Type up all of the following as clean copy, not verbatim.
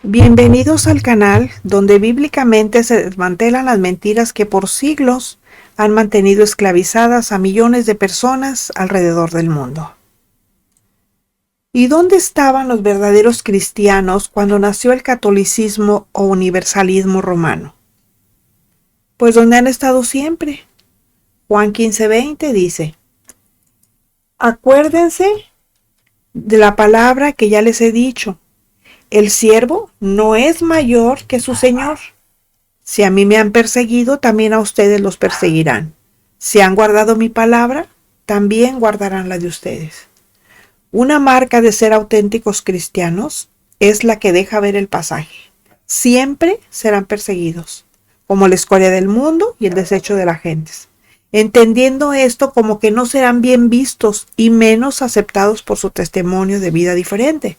Bienvenidos al canal donde bíblicamente se desmantelan las mentiras que por siglos han mantenido esclavizadas a millones de personas alrededor del mundo. ¿Y dónde estaban los verdaderos cristianos cuando nació el catolicismo o universalismo romano? Pues donde han estado siempre. Juan 15:20 dice: acuérdense de la palabra que ya les he dicho. El siervo no es mayor que su señor. Si a mí me han perseguido, también a ustedes los perseguirán. Si han guardado mi palabra, también guardarán la de ustedes. Una marca de ser auténticos cristianos es la que deja ver el pasaje. Siempre serán perseguidos, como la escoria del mundo y el desecho de las gentes, entendiendo esto como que no serán bien vistos y menos aceptados por su testimonio de vida diferente.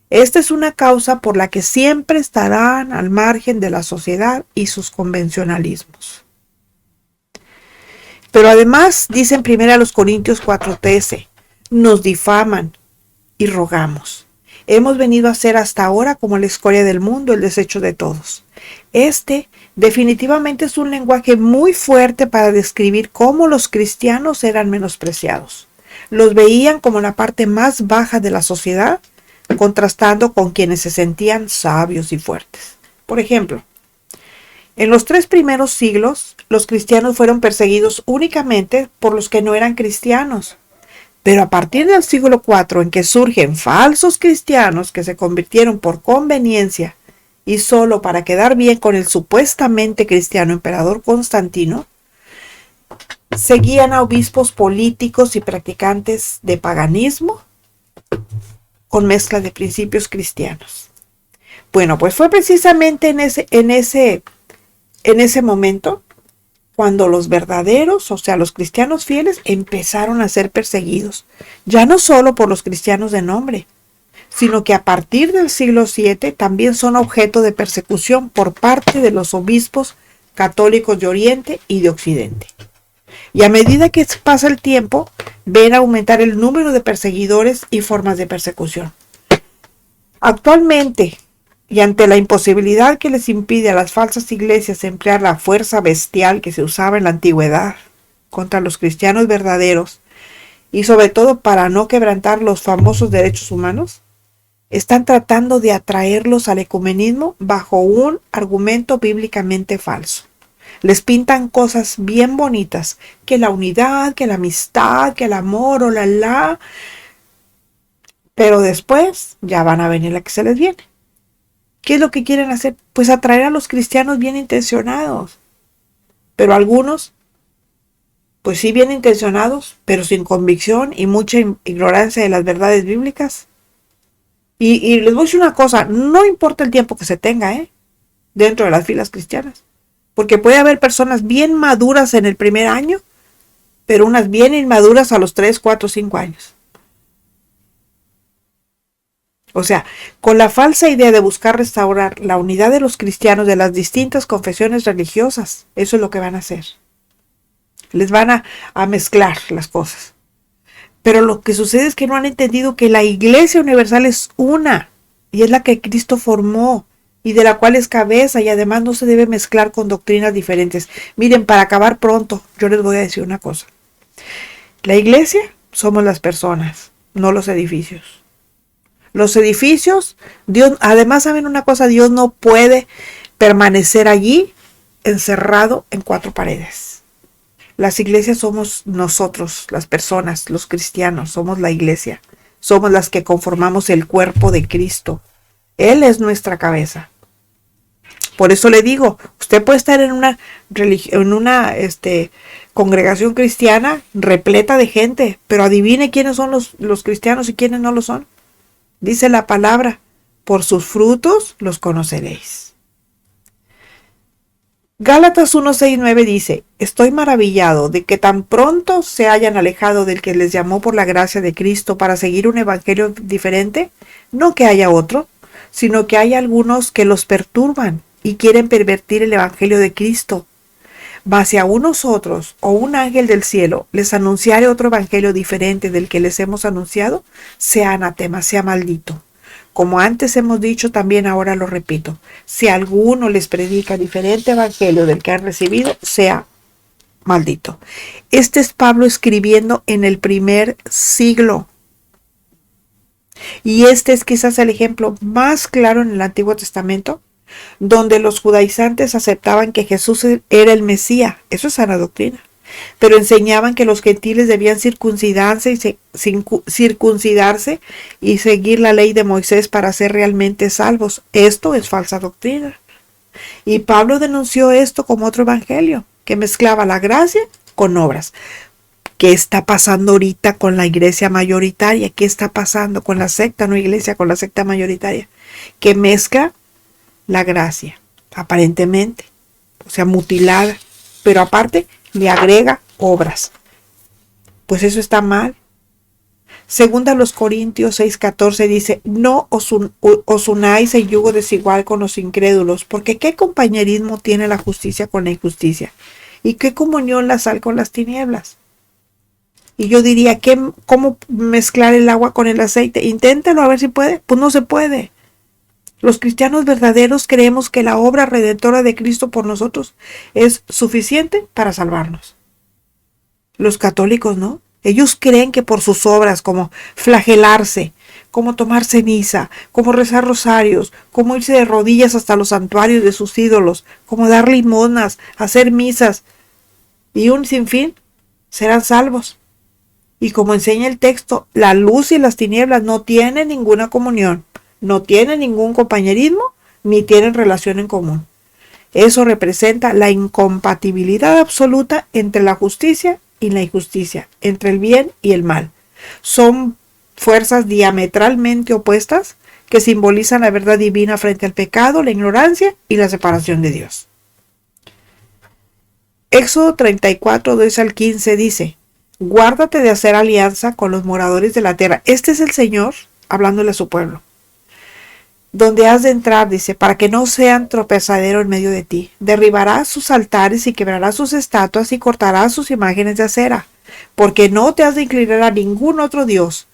Esta es una causa por la que siempre estarán al margen de la sociedad y sus convencionalismos. Pero además, dice en 1 Corintios 4:13, nos difaman y rogamos. Hemos venido a ser hasta ahora como la escoria del mundo, el desecho de todos. Este definitivamente es un lenguaje muy fuerte para describir cómo los cristianos eran menospreciados. Los veían como la parte más baja de la sociedad, contrastando con quienes se sentían sabios y fuertes. Por ejemplo, en los 3 primeros siglos, los cristianos fueron perseguidos únicamente por los que no eran cristianos. Pero a partir del siglo IV, en que surgen falsos cristianos que se convirtieron por conveniencia y solo para quedar bien con el supuestamente cristiano emperador Constantino, seguían a obispos políticos y practicantes de paganismo con mezcla de principios cristianos. Bueno, pues fue precisamente en ese momento cuando los verdaderos, o sea, los cristianos fieles, empezaron a ser perseguidos, ya no solo por los cristianos de nombre, sino que a partir del siglo VII también son objeto de persecución por parte de los obispos católicos de Oriente y de Occidente. Y a medida que pasa el tiempo, ven aumentar el número de perseguidores y formas de persecución. Actualmente, y ante la imposibilidad que les impide a las falsas iglesias emplear la fuerza bestial que se usaba en la antigüedad contra los cristianos verdaderos, y sobre todo para no quebrantar los famosos derechos humanos, están tratando de atraerlos al ecumenismo bajo un argumento bíblicamente falso. Les pintan cosas bien bonitas, que la unidad, que la amistad, que el amor, pero después ya van a venir la que se les viene. ¿Qué es lo que quieren hacer? Pues atraer a los cristianos bien intencionados. Pero algunos, pues sí bien intencionados, pero sin convicción y mucha ignorancia de las verdades bíblicas. Y les voy a decir una cosa, no importa el tiempo que se tenga, dentro de las filas cristianas. Porque puede haber personas bien maduras en el primer año, pero unas bien inmaduras a los 3, 4, 5 años. O sea, con la falsa idea de buscar restaurar la unidad de los cristianos de las distintas confesiones religiosas, eso es lo que van a hacer. Les van a mezclar las cosas. Pero lo que sucede es que no han entendido que la Iglesia Universal es una, y es la que Cristo formó, y de la cual es cabeza, y además no se debe mezclar con doctrinas diferentes. Miren, para acabar pronto, yo les voy a decir una cosa. La iglesia somos las personas, no los edificios. Los edificios, Dios, además saben una cosa, Dios no puede permanecer allí encerrado en 4 paredes. Las iglesias somos nosotros, las personas, los cristianos, somos la iglesia. Somos las que conformamos el cuerpo de Cristo. Él es nuestra cabeza. Por eso le digo, usted puede estar en una congregación cristiana repleta de gente, pero adivine quiénes son los cristianos y quiénes no lo son. Dice la palabra, por sus frutos los conoceréis. Gálatas 1:6-9 dice, estoy maravillado de que tan pronto se hayan alejado del que les llamó por la gracia de Cristo para seguir un evangelio diferente, no que haya otro, sino que hay algunos que los perturban y quieren pervertir el evangelio de Cristo. Mas si a unos otros o un ángel del cielo les anunciare otro evangelio diferente del que les hemos anunciado, sea anatema, sea maldito. Como antes hemos dicho, también ahora lo repito. Si alguno les predica diferente evangelio del que han recibido, sea maldito. Este es Pablo escribiendo en el primer siglo. Y este es quizás el ejemplo más claro en el Antiguo Testamento, donde los judaizantes aceptaban que Jesús era el Mesías. Eso es sana doctrina. Pero enseñaban que los gentiles debían circuncidarse y seguir la ley de Moisés para ser realmente salvos. Esto es falsa doctrina. Y Pablo denunció esto como otro evangelio, que mezclaba la gracia con obras. ¿Qué está pasando ahorita con la iglesia mayoritaria? ¿Qué está pasando con la secta, no iglesia, con la secta mayoritaria? Que mezcla la gracia, aparentemente, o sea, mutilada, pero aparte le agrega obras. Pues eso está mal. Segunda a los Corintios 6:14 dice, no os unáis en yugo desigual con los incrédulos, porque ¿qué compañerismo tiene la justicia con la injusticia? ¿Y qué comunión la sal con las tinieblas? Y yo diría, ¿cómo mezclar el agua con el aceite? Inténtalo a ver si puede. Pues no se puede. Los cristianos verdaderos creemos que la obra redentora de Cristo por nosotros es suficiente para salvarnos. Los católicos no. Ellos creen que por sus obras, como flagelarse, como tomar ceniza, como rezar rosarios, como irse de rodillas hasta los santuarios de sus ídolos, como dar limonas, hacer misas y un sinfín, serán salvos. Y como enseña el texto, la luz y las tinieblas no tienen ninguna comunión, no tienen ningún compañerismo, ni tienen relación en común. Eso representa la incompatibilidad absoluta entre la justicia y la injusticia, entre el bien y el mal. Son fuerzas diametralmente opuestas que simbolizan la verdad divina frente al pecado, la ignorancia y la separación de Dios. Éxodo 34, 2 al 15 dice, guárdate de hacer alianza con los moradores de la tierra. Este es el Señor hablándole a su pueblo. Donde has de entrar, dice, para que no sean tropezadero en medio de ti. Derribarás sus altares y quebrarás sus estatuas y cortarás sus imágenes de acera, porque no te has de inclinar a ningún otro Dios,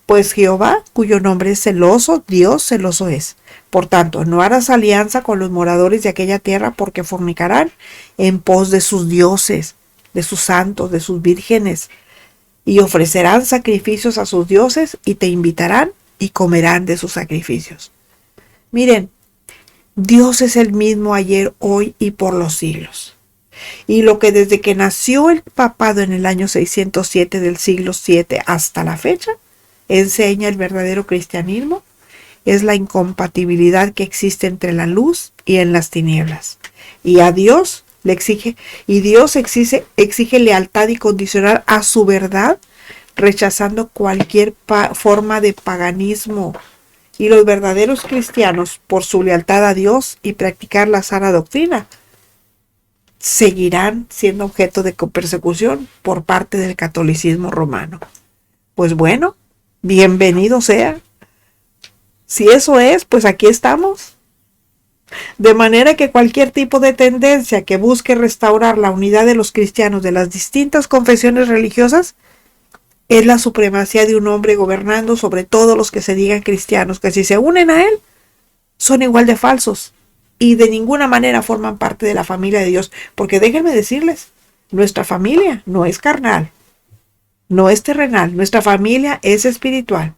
pues Jehová, cuyo nombre es celoso, Dios celoso es. Por tanto, no harás alianza con los moradores de aquella tierra, porque fornicarán en pos de sus dioses, de sus santos, de sus vírgenes, y ofrecerán sacrificios a sus dioses, y te invitarán y comerán de sus sacrificios. Miren, Dios es el mismo ayer, hoy y por los siglos. Y lo que desde que nació el papado en el año 607 del siglo VII hasta la fecha, enseña el verdadero cristianismo, es la incompatibilidad que existe entre la luz y en las tinieblas. Y a Dios le exige, y Dios exige lealtad incondicional a su verdad, rechazando cualquier forma de paganismo. Y los verdaderos cristianos, por su lealtad a Dios y practicar la sana doctrina, seguirán siendo objeto de persecución por parte del catolicismo romano. Pues bueno, bienvenido sea. Si eso es, pues aquí estamos. De manera que cualquier tipo de tendencia que busque restaurar la unidad de los cristianos de las distintas confesiones religiosas es la supremacía de un hombre gobernando sobre todos los que se digan cristianos, que si se unen a él, son igual de falsos y de ninguna manera forman parte de la familia de Dios. Porque déjenme decirles, nuestra familia no es carnal, no es terrenal, nuestra familia es espiritual.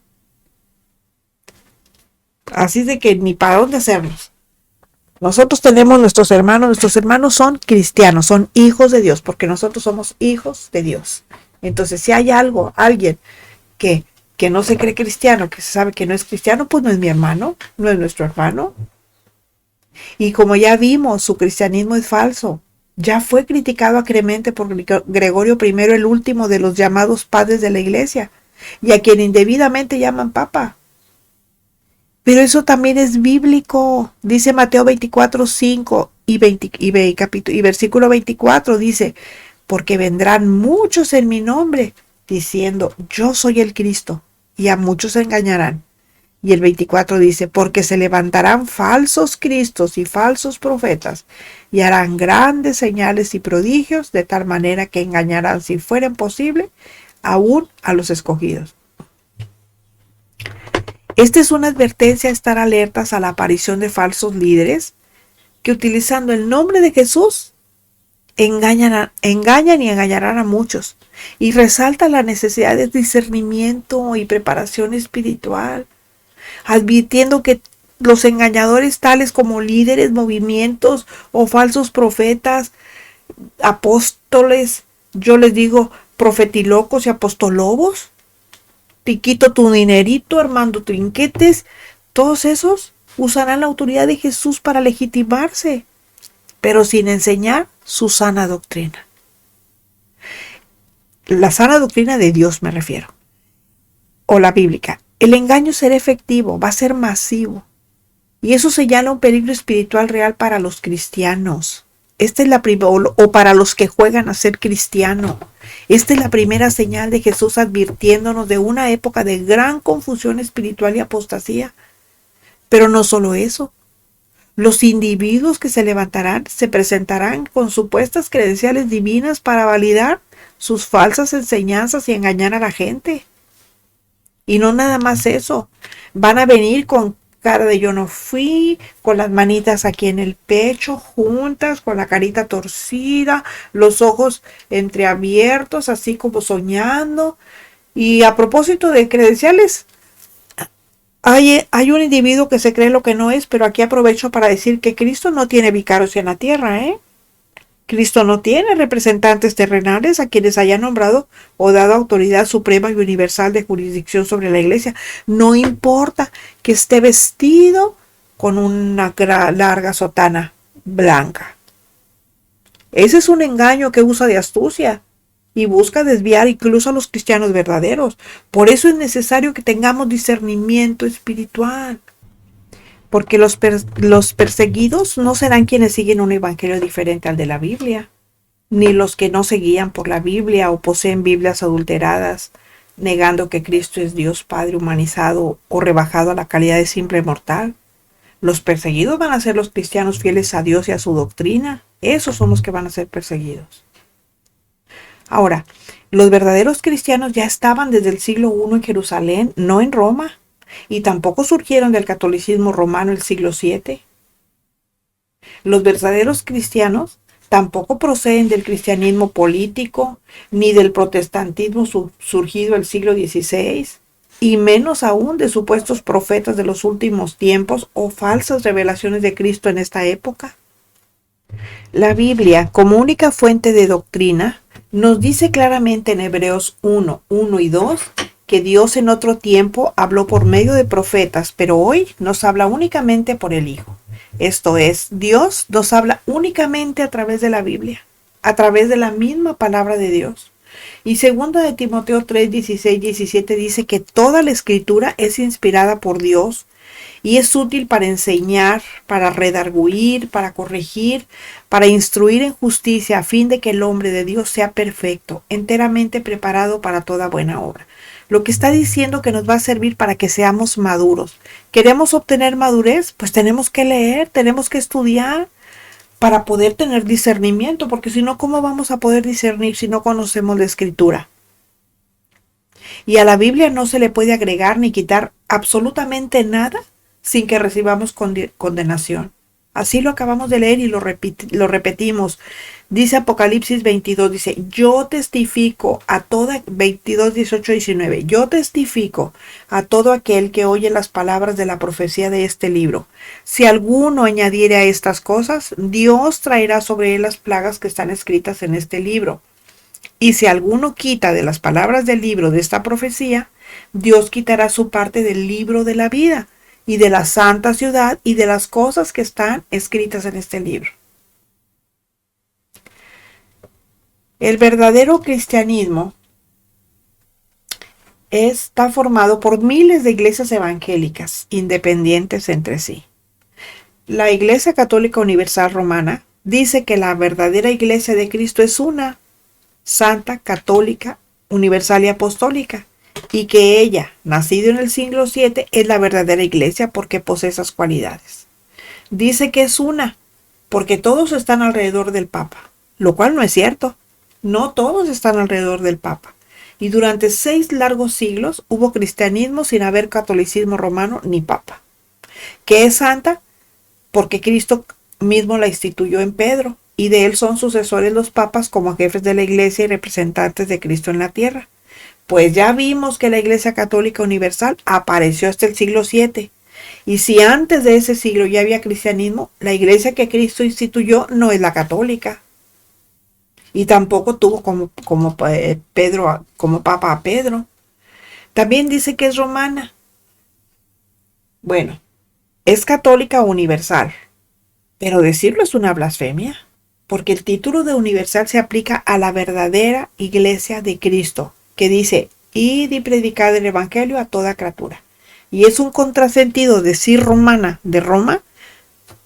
Así de que ni para dónde hacernos. Nosotros tenemos nuestros hermanos son cristianos, son hijos de Dios, porque nosotros somos hijos de Dios. Entonces, si hay alguien que no se cree cristiano, que se sabe que no es cristiano, pues no es mi hermano, no es nuestro hermano. Y como ya vimos, su cristianismo es falso. Ya fue criticado acremente por Gregorio I, el último de los llamados padres de la iglesia, y a quien indebidamente llaman papa. Pero eso también es bíblico. Dice Mateo 24, 5 y versículo 24, dice, porque vendrán muchos en mi nombre, diciendo, yo soy el Cristo, y a muchos engañarán. Y el 24 dice, porque se levantarán falsos cristos y falsos profetas, y harán grandes señales y prodigios, de tal manera que engañarán, si fueren posible, aún a los escogidos. Esta es una advertencia a estar alertas a la aparición de falsos líderes que utilizando el nombre de Jesús engañan y engañarán a muchos. Y resalta la necesidad de discernimiento y preparación espiritual, advirtiendo que los engañadores tales como líderes, movimientos o falsos profetas, apóstoles, yo les digo profetilocos y apostolobos, te quito tu dinerito, armando trinquetes, todos esos usarán la autoridad de Jesús para legitimarse, pero sin enseñar su sana doctrina. La sana doctrina de Dios me refiero, o la bíblica. El engaño será efectivo, va a ser masivo, y eso señala un peligro espiritual real para los cristianos. Esta es la o para los que juegan a ser cristiano. Esta es la primera señal de Jesús advirtiéndonos de una época de gran confusión espiritual y apostasía. Pero no solo eso. Los individuos que se levantarán se presentarán con supuestas credenciales divinas para validar sus falsas enseñanzas y engañar a la gente. Y no nada más eso. Van a venir con cara de yo no fui, con las manitas aquí en el pecho, juntas, con la carita torcida, los ojos entreabiertos, así como soñando. Y a propósito de credenciales, hay un individuo que se cree lo que no es, pero aquí aprovecho para decir que Cristo no tiene vicarios en la tierra, ¿eh? Cristo no tiene representantes terrenales a quienes haya nombrado o dado autoridad suprema y universal de jurisdicción sobre la iglesia. No importa que esté vestido con una larga sotana blanca. Ese es un engaño que usa de astucia y busca desviar incluso a los cristianos verdaderos. Por eso es necesario que tengamos discernimiento espiritual. Porque los perseguidos no serán quienes siguen un evangelio diferente al de la Biblia, ni los que no se guían por la Biblia o poseen Biblias adulteradas, negando que Cristo es Dios Padre humanizado o rebajado a la calidad de simple mortal. Los perseguidos van a ser los cristianos fieles a Dios y a su doctrina. Esos son los que van a ser perseguidos. Ahora, los verdaderos cristianos ya estaban desde el siglo I en Jerusalén, no en Roma. Y tampoco surgieron del catolicismo romano el siglo VII. Los verdaderos cristianos tampoco proceden del cristianismo político, ni del protestantismo surgido el siglo XVI, y menos aún de supuestos profetas de los últimos tiempos o falsas revelaciones de Cristo en esta época. La Biblia, como única fuente de doctrina, nos dice claramente en Hebreos 1, 1 y 2, que Dios en otro tiempo habló por medio de profetas, pero hoy nos habla únicamente por el Hijo. Esto es, Dios nos habla únicamente a través de la Biblia, a través de la misma palabra de Dios. Y 2 de Timoteo 3, 16, 17 dice que toda la escritura es inspirada por Dios y es útil para enseñar, para redarguir, para corregir, para instruir en justicia, a fin de que el hombre de Dios sea perfecto, enteramente preparado para toda buena obra. Lo que está diciendo que nos va a servir para que seamos maduros. ¿Queremos obtener madurez? Pues tenemos que leer, tenemos que estudiar para poder tener discernimiento, porque si no, ¿cómo vamos a poder discernir si no conocemos la Escritura? Y a la Biblia no se le puede agregar ni quitar absolutamente nada sin que recibamos condenación. Así lo acabamos de leer y lo repetimos. Dice Apocalipsis 22, dice, yo testifico a toda, 22, 18, 19, yo testifico a todo aquel que oye las palabras de la profecía de este libro. Si alguno añadiere a estas cosas, Dios traerá sobre él las plagas que están escritas en este libro. Y si alguno quita de las palabras del libro de esta profecía, Dios quitará su parte del libro de la vida y de la santa ciudad y de las cosas que están escritas en este libro. El verdadero cristianismo está formado por miles de iglesias evangélicas independientes entre sí. La Iglesia Católica Universal Romana dice que la verdadera iglesia de Cristo es una, santa, católica, universal y apostólica, y que ella, nacida en el siglo VII, es la verdadera iglesia porque posee esas cualidades. Dice que es una, porque todos están alrededor del Papa, lo cual no es cierto. No todos están alrededor del Papa. Y durante 6 largos siglos hubo cristianismo sin haber catolicismo romano ni papa. ¿Qué es santa? Porque Cristo mismo la instituyó en Pedro, y de él son sucesores los papas como jefes de la iglesia y representantes de Cristo en la tierra. Pues ya vimos que la Iglesia Católica Universal apareció hasta el siglo VII. Y si antes de ese siglo ya había cristianismo, la iglesia que Cristo instituyó no es la católica. Y tampoco tuvo como papa a Pedro. También dice que es romana. Bueno, es católica universal. Pero decirlo es una blasfemia. Porque el título de universal se aplica a la verdadera iglesia de Cristo, que dice, id y predicad el evangelio a toda criatura. Y es un contrasentido decir romana de Roma,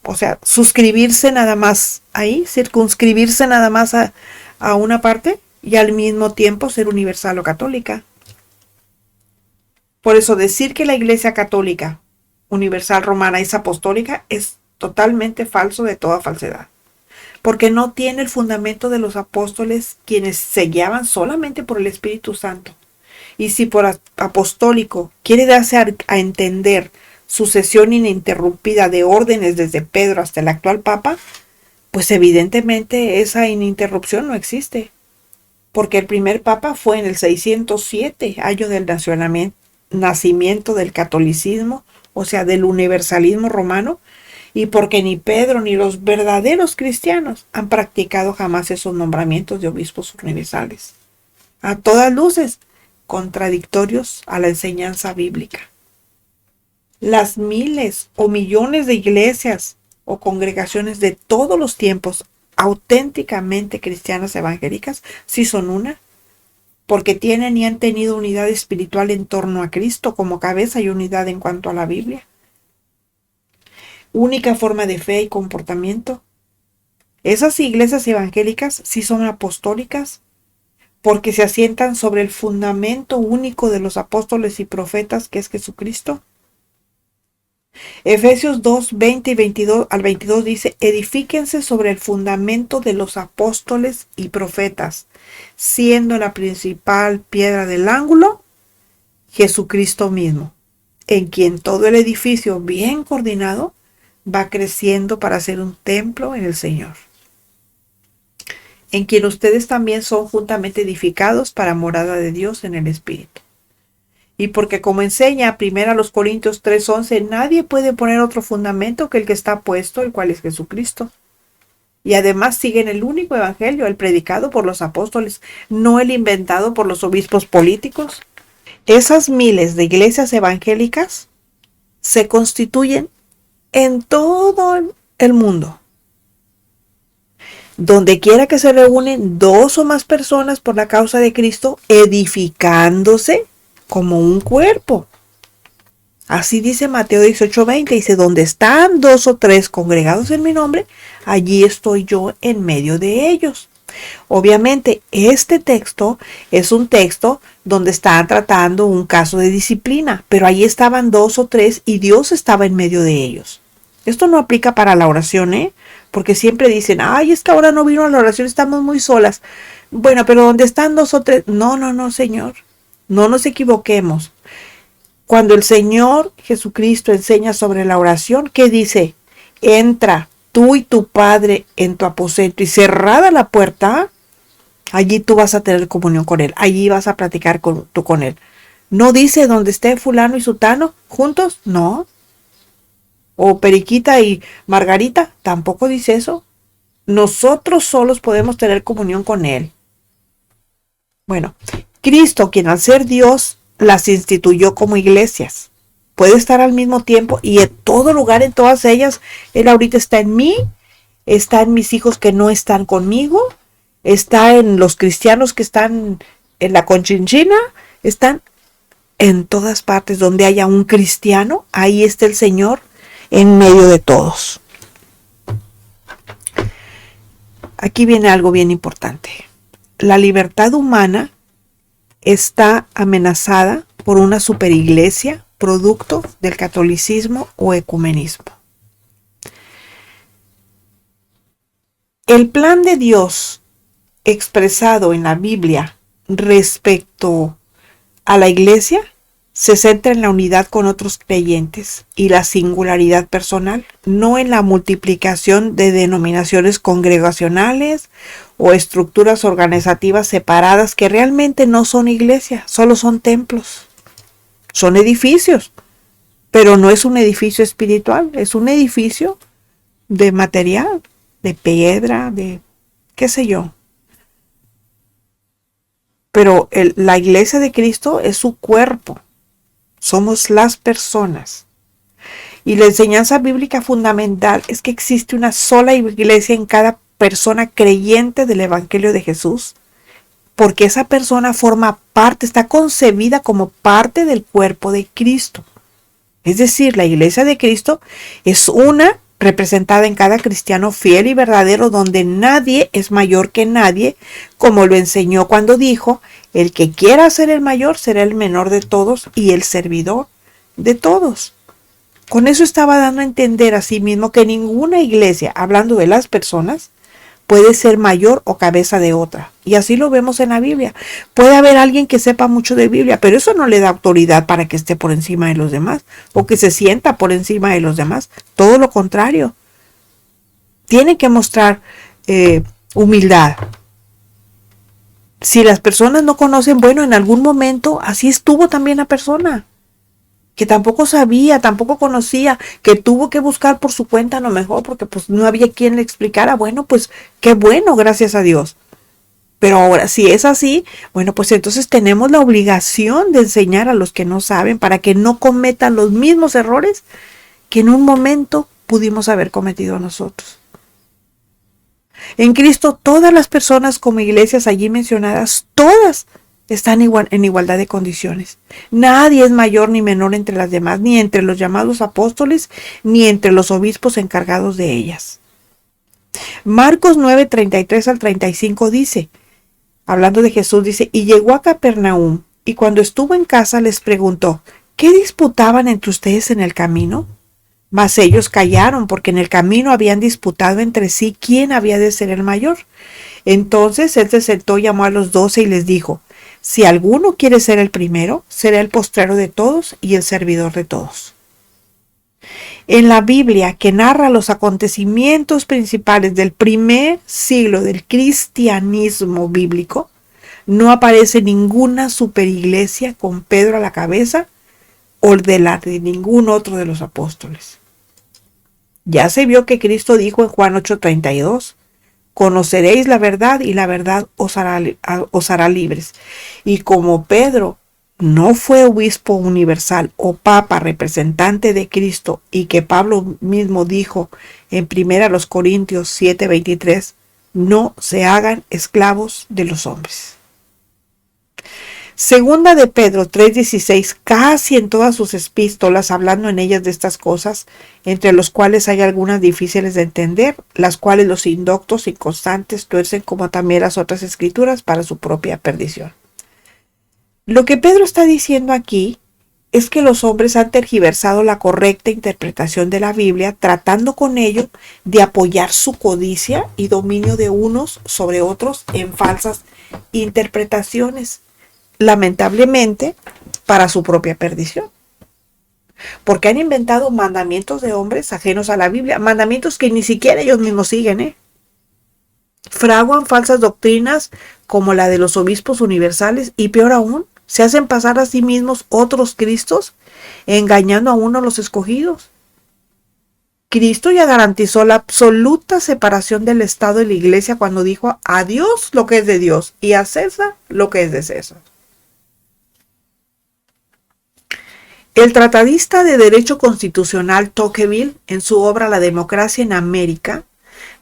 o sea, suscribirse nada más ahí, circunscribirse nada más a una parte y al mismo tiempo ser universal o católica. Por eso decir que la iglesia católica universal romana es apostólica es totalmente falso, de toda falsedad. Porque no tiene el fundamento de los apóstoles, quienes se guiaban solamente por el Espíritu Santo. Y si por apostólico quiere darse a entender sucesión ininterrumpida de órdenes desde Pedro hasta el actual Papa, pues evidentemente esa ininterrupción no existe. Porque el primer Papa fue en el 607, año del nacimiento del catolicismo, o sea, del universalismo romano, y porque ni Pedro ni los verdaderos cristianos han practicado jamás esos nombramientos de obispos universales. A todas luces, contradictorios a la enseñanza bíblica. Las miles o millones de iglesias o congregaciones de todos los tiempos auténticamente cristianas evangélicas sí son una, porque tienen y han tenido unidad espiritual en torno a Cristo como cabeza y unidad en cuanto a la Biblia. Única forma de fe y comportamiento. Esas iglesias evangélicas sí son apostólicas porque se asientan sobre el fundamento único de los apóstoles y profetas, que es Jesucristo. Efesios 2, 20 y 22 al 22 dice, edifíquense sobre el fundamento de los apóstoles y profetas, siendo la principal piedra del ángulo Jesucristo mismo, en quien todo el edificio bien coordinado va creciendo para ser un templo en el Señor, en quien ustedes también son juntamente edificados para morada de Dios en el Espíritu. Y porque como enseña 1 Corintios 3:11, nadie puede poner otro fundamento que el que está puesto, el cual es Jesucristo. Y además siguen el único evangelio, el predicado por los apóstoles, no el inventado por los obispos políticos. Esas miles de iglesias evangélicas se constituyen en todo el mundo. Donde quiera que se reúnen 2 o más personas por la causa de Cristo, edificándose como un cuerpo. Así dice Mateo 18:20, dice, donde están 2 o 3 congregados en mi nombre, allí estoy yo en medio de ellos. Obviamente, este texto es un texto donde están tratando un caso de disciplina, pero allí estaban 2 o 3 y Dios estaba en medio de ellos. Esto no aplica para la oración, porque siempre dicen, ay, es que ahora no vino a la oración, estamos muy solas. Bueno, pero donde están 2 o 3, no, Señor, no nos equivoquemos. Cuando el Señor Jesucristo enseña sobre la oración, ¿qué dice? Entra tú y tu Padre en tu aposento y cerrada la puerta, allí tú vas a tener comunión con Él, allí vas a platicar tú con Él. No dice donde esté fulano y sutano juntos, no. O Periquita y Margarita, tampoco dice eso. Nosotros solos podemos tener comunión con Él. Bueno, Cristo, quien al ser Dios, las instituyó como iglesias. Puede estar al mismo tiempo y en todo lugar, en todas ellas. Él ahorita está en mí, está en mis hijos que no están conmigo, está en los cristianos que están en la Conchinchina, están en todas partes donde haya un cristiano, ahí está el Señor en medio de todos. Aquí viene algo bien importante. La libertad humana está amenazada por una superiglesia producto del catolicismo o ecumenismo. El plan de Dios expresado en la Biblia respecto a la iglesia se centra en la unidad con otros creyentes y la singularidad personal, no en la multiplicación de denominaciones congregacionales o estructuras organizativas separadas que realmente no son iglesias, solo son templos, son edificios, pero no es un edificio espiritual, es un edificio de material, de piedra, de qué sé yo. Pero la iglesia de Cristo es su cuerpo. Somos las personas. Y la enseñanza bíblica fundamental es que existe una sola iglesia en cada persona creyente del Evangelio de Jesús, porque esa persona forma parte, está concebida como parte del cuerpo de Cristo. Es decir, la iglesia de Cristo es una representada en cada cristiano fiel y verdadero, donde nadie es mayor que nadie, como lo enseñó cuando dijo: el que quiera ser el mayor será el menor de todos y el servidor de todos. Con eso estaba dando a entender a sí mismo que ninguna iglesia, hablando de las personas, puede ser mayor o cabeza de otra. Y así lo vemos en la Biblia. Puede haber alguien que sepa mucho de Biblia, pero eso no le da autoridad para que esté por encima de los demás o que se sienta por encima de los demás. Todo lo contrario. Tiene que mostrar humildad. Si las personas no conocen, bueno, en algún momento así estuvo también la persona, que tampoco sabía, tampoco conocía, que tuvo que buscar por su cuenta a lo mejor, porque pues no había quien le explicara. Bueno, pues qué bueno, gracias a Dios. Pero ahora, si es así, bueno, pues entonces tenemos la obligación de enseñar a los que no saben para que no cometan los mismos errores que en un momento pudimos haber cometido nosotros. En Cristo, todas las personas como iglesias allí mencionadas, todas están en igualdad de condiciones. Nadie es mayor ni menor entre las demás, ni entre los llamados apóstoles, ni entre los obispos encargados de ellas. Marcos 9, 33 al 35 dice, hablando de Jesús, dice: y llegó a Capernaum, y cuando estuvo en casa les preguntó: ¿qué disputaban entre ustedes en el camino? Mas ellos callaron, porque en el camino habían disputado entre sí quién había de ser el mayor. Entonces él se sentó, llamó a los 12 y les dijo: si alguno quiere ser el primero, será el postrero de todos y el servidor de todos. En la Biblia, que narra los acontecimientos principales del primer siglo del cristianismo bíblico, no aparece ninguna superiglesia con Pedro a la cabeza o de la de ningún otro de los apóstoles. Ya se vio que Cristo dijo en Juan 8:32, conoceréis la verdad y la verdad os hará libres. Y como Pedro no fue obispo universal o papa representante de Cristo, y que Pablo mismo dijo en 1 Corintios 7:23, no se hagan esclavos de los hombres. Segunda de Pedro 3:16, casi en todas sus epístolas, hablando en ellas de estas cosas, entre los cuales hay algunas difíciles de entender, las cuales los indoctos y constantes tuercen, como también las otras escrituras, para su propia perdición. Lo que Pedro está diciendo aquí es que los hombres han tergiversado la correcta interpretación de la Biblia, tratando con ello de apoyar su codicia y dominio de unos sobre otros en falsas interpretaciones, lamentablemente para su propia perdición. Porque han inventado mandamientos de hombres ajenos a la Biblia, mandamientos que ni siquiera ellos mismos siguen, Fraguan falsas doctrinas como la de los obispos universales y, peor aún, se hacen pasar a sí mismos otros Cristos, engañando a uno a los escogidos. Cristo ya garantizó la absoluta separación del Estado y la Iglesia cuando dijo: a Dios lo que es de Dios y a César lo que es de César. El tratadista de Derecho Constitucional Tocqueville, en su obra La democracia en América,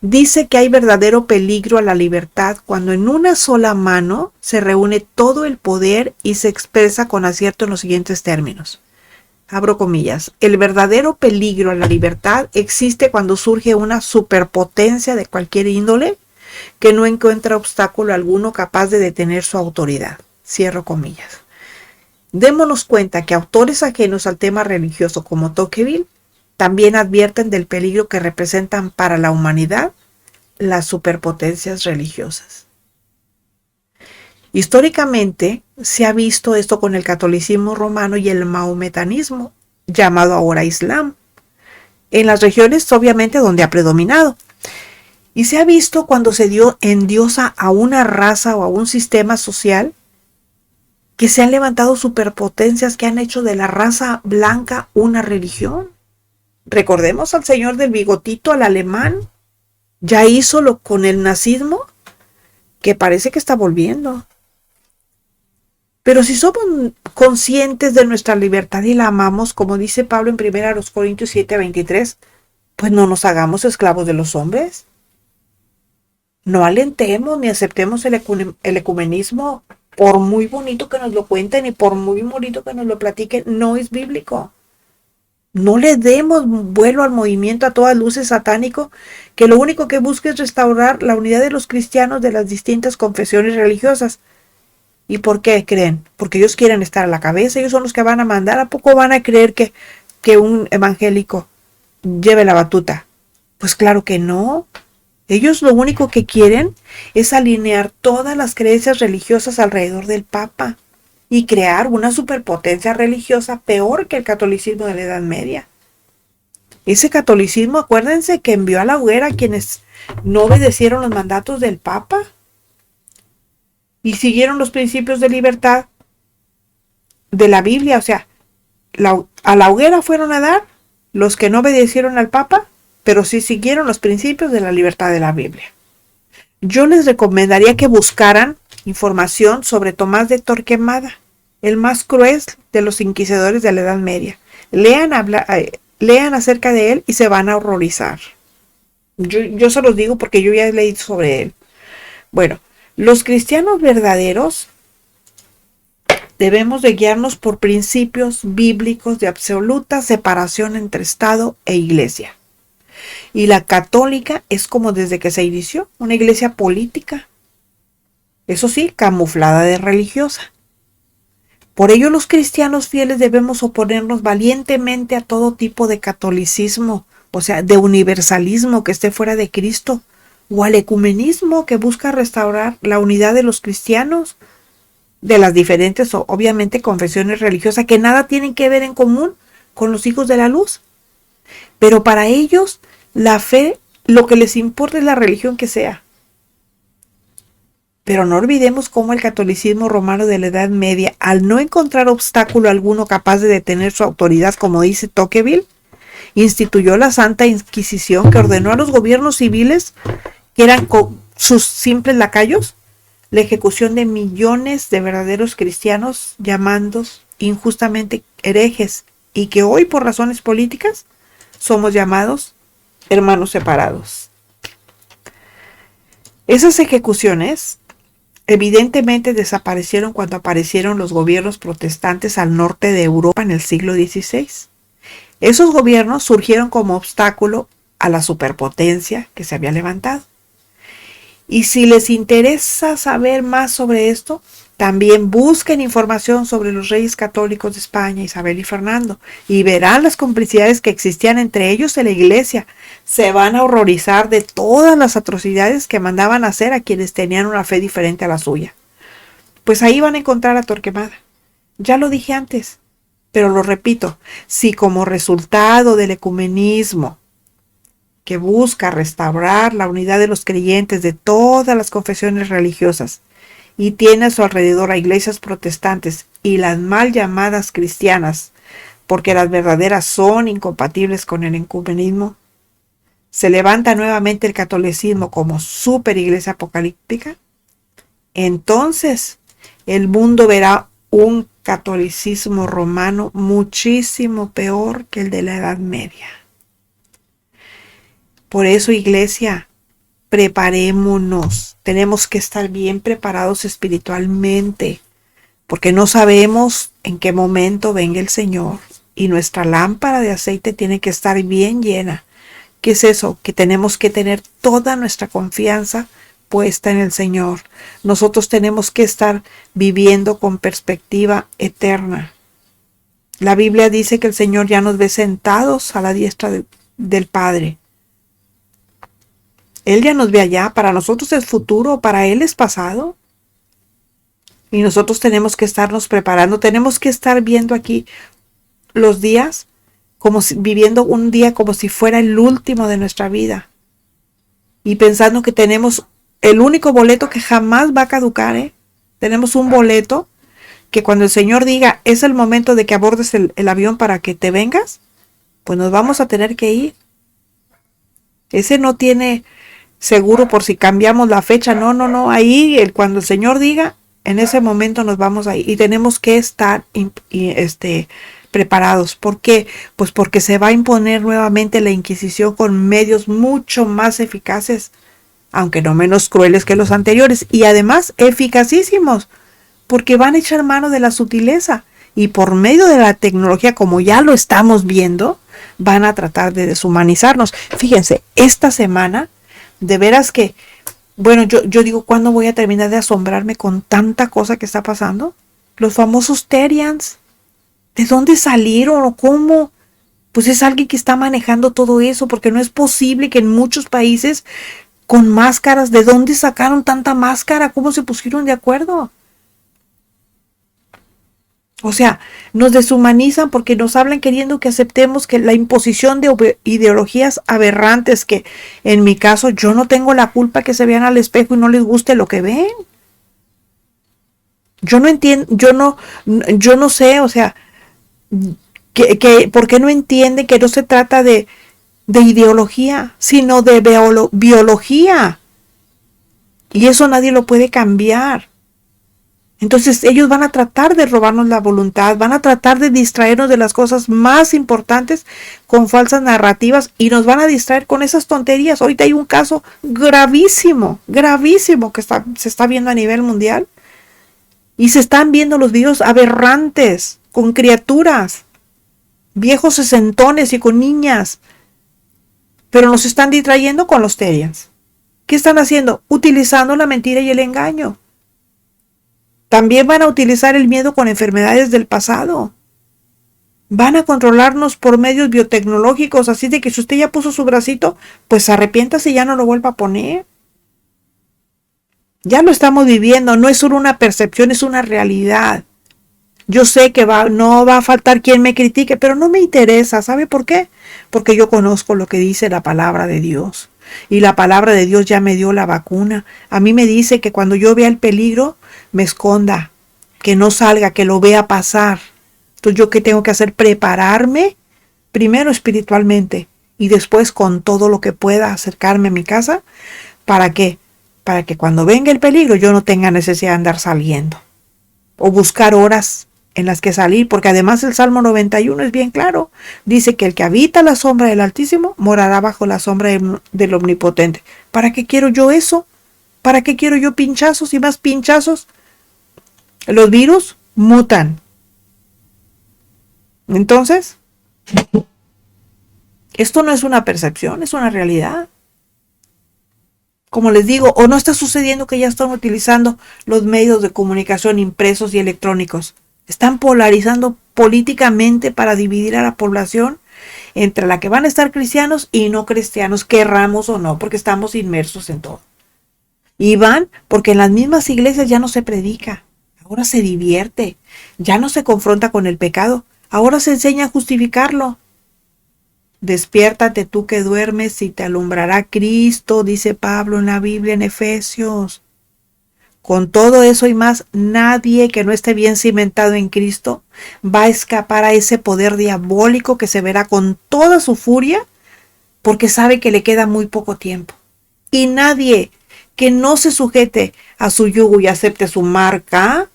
dice que hay verdadero peligro a la libertad cuando en una sola mano se reúne todo el poder y se expresa con acierto en los siguientes términos. Abro comillas. El verdadero peligro a la libertad existe cuando surge una superpotencia de cualquier índole que no encuentra obstáculo alguno capaz de detener su autoridad. Cierro comillas. Démonos cuenta que autores ajenos al tema religioso como Tocqueville también advierten del peligro que representan para la humanidad las superpotencias religiosas. Históricamente se ha visto esto con el catolicismo romano y el maometanismo, llamado ahora Islam, en las regiones obviamente donde ha predominado. Y se ha visto cuando se dio endiosa a una raza o a un sistema social que se han levantado superpotencias que han hecho de la raza blanca una religión. Recordemos al señor del bigotito, al alemán, ya hizo lo con el nazismo, que parece que está volviendo. Pero si somos conscientes de nuestra libertad y la amamos, como dice Pablo en 1 Corintios 7:23, pues no nos hagamos esclavos de los hombres. No alentemos ni aceptemos el ecumenismo, por muy bonito que nos lo cuenten y por muy bonito que nos lo platiquen, no es bíblico. No le demos vuelo al movimiento a todas luces satánico, que lo único que busca es restaurar la unidad de los cristianos de las distintas confesiones religiosas. ¿Y por qué creen? Porque ellos quieren estar a la cabeza, ellos son los que van a mandar. ¿A poco van a creer que un evangélico lleve la batuta? Pues claro que no. Ellos lo único que quieren es alinear todas las creencias religiosas alrededor del Papa y crear una superpotencia religiosa peor que el catolicismo de la Edad Media. Ese catolicismo, acuérdense que envió a la hoguera a quienes no obedecieron los mandatos del Papa y siguieron los principios de libertad de la Biblia. O sea, a la hoguera fueron a dar los que no obedecieron al Papa, pero sí siguieron los principios de la libertad de la Biblia. Yo les recomendaría que buscaran información sobre Tomás de Torquemada, el más cruel de los inquisidores de la Edad Media. Lean acerca de él y se van a horrorizar. Yo se los digo porque yo ya he leído sobre él. Bueno, los cristianos verdaderos debemos de guiarnos por principios bíblicos de absoluta separación entre Estado e Iglesia. Y la católica es como desde que se inició, una iglesia política. Eso sí, camuflada de religiosa. Por ello los cristianos fieles debemos oponernos valientemente a todo tipo de catolicismo, o sea, de universalismo que esté fuera de Cristo, o al ecumenismo que busca restaurar la unidad de los cristianos, de las diferentes, obviamente, confesiones religiosas que nada tienen que ver en común con los hijos de la luz. Pero para ellos, la fe, lo que les importa es la religión que sea. Pero no olvidemos cómo el catolicismo romano de la Edad Media, al no encontrar obstáculo alguno capaz de detener su autoridad, como dice Tocqueville, instituyó la Santa Inquisición, que ordenó a los gobiernos civiles, que eran sus simples lacayos, la ejecución de millones de verdaderos cristianos llamados injustamente herejes, y que hoy, por razones políticas, somos llamados hermanos separados. Esas ejecuciones evidentemente desaparecieron cuando aparecieron los gobiernos protestantes al norte de Europa en el siglo XVI. Esos gobiernos surgieron como obstáculo a la superpotencia que se había levantado. Y si les interesa saber más sobre esto, también busquen información sobre los reyes católicos de España, Isabel y Fernando, y verán las complicidades que existían entre ellos en la iglesia. Se van a horrorizar de todas las atrocidades que mandaban hacer a quienes tenían una fe diferente a la suya. Pues ahí van a encontrar a Torquemada. Ya lo dije antes, pero lo repito, si como resultado del ecumenismo que busca restaurar la unidad de los creyentes de todas las confesiones religiosas y tiene a su alrededor a iglesias protestantes y las mal llamadas cristianas, porque las verdaderas son incompatibles con el ecumenismo, se levanta nuevamente el catolicismo como super iglesia apocalíptica, entonces el mundo verá un catolicismo romano muchísimo peor que el de la Edad Media. Por eso, iglesia, preparémonos. Tenemos que estar bien preparados espiritualmente, porque no sabemos en qué momento venga el Señor y nuestra lámpara de aceite tiene que estar bien llena. ¿Qué es eso? Que tenemos que tener toda nuestra confianza puesta en el Señor. Nosotros tenemos que estar viviendo con perspectiva eterna. La Biblia dice que el Señor ya nos ve sentados a la diestra del Padre. Él ya nos ve allá. Para nosotros es futuro, para Él es pasado. Y nosotros tenemos que estarnos preparando, tenemos que estar viendo aquí los días, como si, viviendo un día como si fuera el último de nuestra vida. Y pensando que tenemos el único boleto que jamás va a caducar, ¿eh? Tenemos un boleto que cuando el Señor diga, es el momento de que abordes el avión para que te vengas, pues nos vamos a tener que ir. Ese no tiene seguro por si cambiamos la fecha, no, ahí cuando el Señor diga, en ese momento nos vamos a ir y tenemos que estar preparados. ¿Por qué? Pues porque se va a imponer nuevamente la Inquisición con medios mucho más eficaces, aunque no menos crueles que los anteriores, y además eficacísimos, porque van a echar mano de la sutileza y por medio de la tecnología, como ya lo estamos viendo, van a tratar de deshumanizarnos. Fíjense, esta semana, de veras que, bueno, yo digo, ¿cuándo voy a terminar de asombrarme con tanta cosa que está pasando? Los famosos Terians, ¿de dónde salieron o cómo? Pues es alguien que está manejando todo eso, porque no es posible que en muchos países con máscaras, ¿de dónde sacaron tanta máscara? ¿Cómo se pusieron de acuerdo? O sea, nos deshumanizan porque nos hablan queriendo que aceptemos que la imposición de ideologías aberrantes, que en mi caso yo no tengo la culpa que se vean al espejo y no les guste lo que ven. Yo no entiendo, yo no sé, o sea, ¿por qué no entienden que no se trata de ideología, sino de biología? Y eso nadie lo puede cambiar. Entonces ellos van a tratar de robarnos la voluntad, van a tratar de distraernos de las cosas más importantes con falsas narrativas y nos van a distraer con esas tonterías. Ahorita hay un caso gravísimo, gravísimo que se está viendo a nivel mundial y se están viendo los videos aberrantes con criaturas, viejos sesentones y con niñas, pero nos están distrayendo con los Terians. ¿Qué están haciendo? Utilizando la mentira y el engaño. También van a utilizar el miedo con enfermedades del pasado. Van a controlarnos por medios biotecnológicos, así de que si usted ya puso su bracito, pues arrepiéntase y ya no lo vuelva a poner. Ya lo estamos viviendo, no es solo una percepción, es una realidad. Yo sé que no va a faltar quien me critique, pero no me interesa. ¿Sabe por qué? Porque yo conozco lo que dice la palabra de Dios. Y la palabra de Dios ya me dio la vacuna. A mí me dice que cuando yo vea el peligro, me esconda, que no salga, que lo vea pasar. Entonces, ¿yo qué tengo que hacer? Prepararme, primero espiritualmente y después con todo lo que pueda acercarme a mi casa. ¿Para qué? Para que cuando venga el peligro yo no tenga necesidad de andar saliendo o buscar horas en las que salir, porque además el Salmo 91 es bien claro. Dice que el que habita la sombra del Altísimo morará bajo la sombra del Omnipotente. ¿Para qué quiero yo eso? ¿Para qué quiero yo pinchazos y más pinchazos? Los virus mutan. Entonces, esto no es una percepción, es una realidad. Como les digo, o no está sucediendo que ya están utilizando los medios de comunicación impresos y electrónicos. Están polarizando políticamente para dividir a la población entre la que van a estar cristianos y no cristianos, querramos o no, porque estamos inmersos en todo. Y van porque en las mismas iglesias ya no se predica, ahora se divierte, ya no se confronta con el pecado, ahora se enseña a justificarlo. Despiértate tú que duermes y te alumbrará Cristo, dice Pablo en la Biblia en Efesios. Con todo eso y más, nadie que no esté bien cimentado en Cristo va a escapar a ese poder diabólico que se verá con toda su furia porque sabe que le queda muy poco tiempo. Y nadie que no se sujete a su yugo y acepte su marca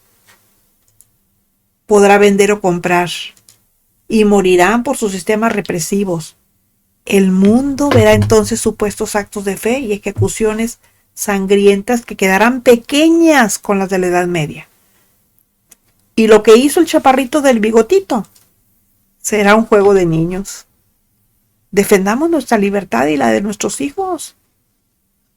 podrá vender o comprar y morirán por sus sistemas represivos. El mundo verá entonces supuestos actos de fe y ejecuciones sangrientas que quedarán pequeñas con las de la Edad Media. Y lo que hizo el chaparrito del bigotito será un juego de niños. Defendamos nuestra libertad y la de nuestros hijos.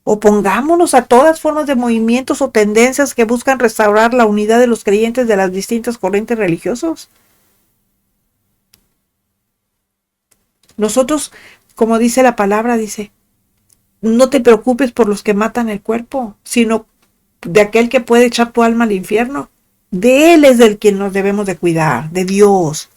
Opongámonos a todas formas de movimientos o tendencias que buscan restaurar la unidad de los creyentes de las distintas corrientes religiosas. Nosotros, como dice la palabra, dice, no te preocupes por los que matan el cuerpo, sino de aquel que puede echar tu alma al infierno. De Él es del quien nos debemos de cuidar, de Dios.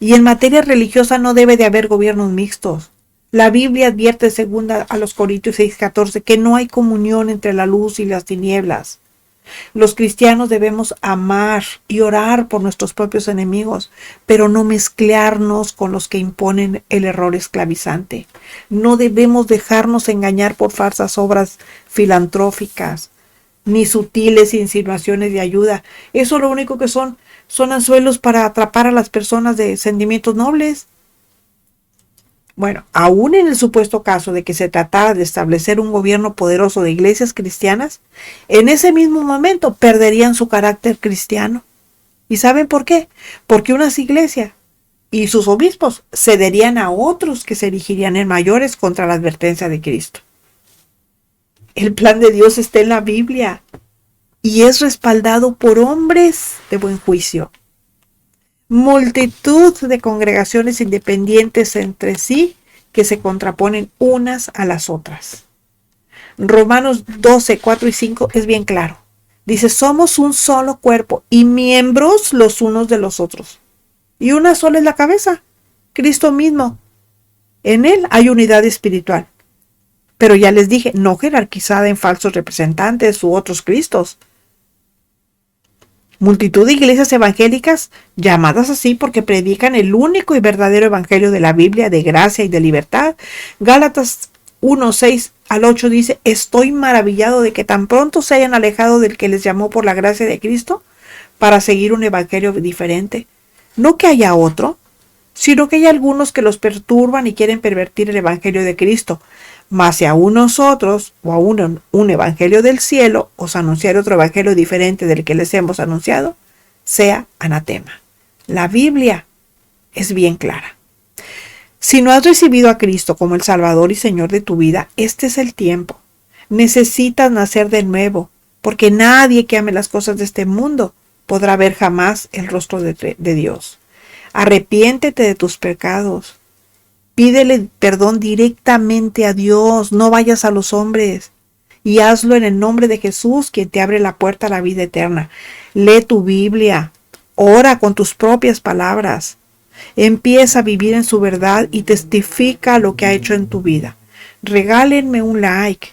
Y en materia religiosa no debe de haber gobiernos mixtos. La Biblia advierte segunda a los Corintios 6:14 que no hay comunión entre la luz y las tinieblas. Los cristianos debemos amar y orar por nuestros propios enemigos, pero no mezclarnos con los que imponen el error esclavizante. No debemos dejarnos engañar por falsas obras filantróficas, ni sutiles insinuaciones de ayuda. Eso lo único que son anzuelos para atrapar a las personas de sentimientos nobles. Bueno, aún en el supuesto caso de que se tratara de establecer un gobierno poderoso de iglesias cristianas, en ese mismo momento perderían su carácter cristiano. ¿Y saben por qué? Porque unas iglesias y sus obispos cederían a otros que se erigirían en mayores contra la advertencia de Cristo. El plan de Dios está en la Biblia y es respaldado por hombres de buen juicio. Multitud de congregaciones independientes entre sí que se contraponen unas a las otras. Romanos 12, 4 y 5 es bien claro. Dice, somos un solo cuerpo y miembros los unos de los otros. Y una sola es la cabeza, Cristo mismo. En Él hay unidad espiritual. Pero ya les dije, no jerarquizada en falsos representantes u otros Cristos. Multitud de iglesias evangélicas, llamadas así porque predican el único y verdadero evangelio de la Biblia de gracia y de libertad. Gálatas 1, 6 al 8 dice, estoy maravillado de que tan pronto se hayan alejado del que les llamó por la gracia de Cristo para seguir un evangelio diferente. No que haya otro, sino que hay algunos que los perturban y quieren pervertir el evangelio de Cristo. Mas si aún nosotros, o aún un evangelio del cielo, os anunciar otro evangelio diferente del que les hemos anunciado, sea anatema. La Biblia es bien clara. Si no has recibido a Cristo como el Salvador y Señor de tu vida, este es el tiempo. Necesitas nacer de nuevo, porque nadie que ame las cosas de este mundo podrá ver jamás el rostro de Dios. Arrepiéntete de tus pecados. Pídele perdón directamente a Dios, no vayas a los hombres. Y hazlo en el nombre de Jesús, quien te abre la puerta a la vida eterna. Lee tu Biblia, ora con tus propias palabras. Empieza a vivir en su verdad y testifica lo que ha hecho en tu vida. Regálenme un like,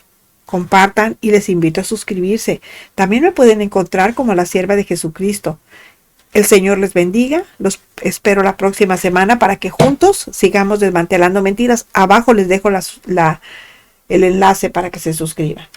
compartan y les invito a suscribirse. También me pueden encontrar como la sierva de Jesucristo. El Señor les bendiga. Los espero la próxima semana para que juntos sigamos desmantelando mentiras. Abajo les dejo el enlace para que se suscriban.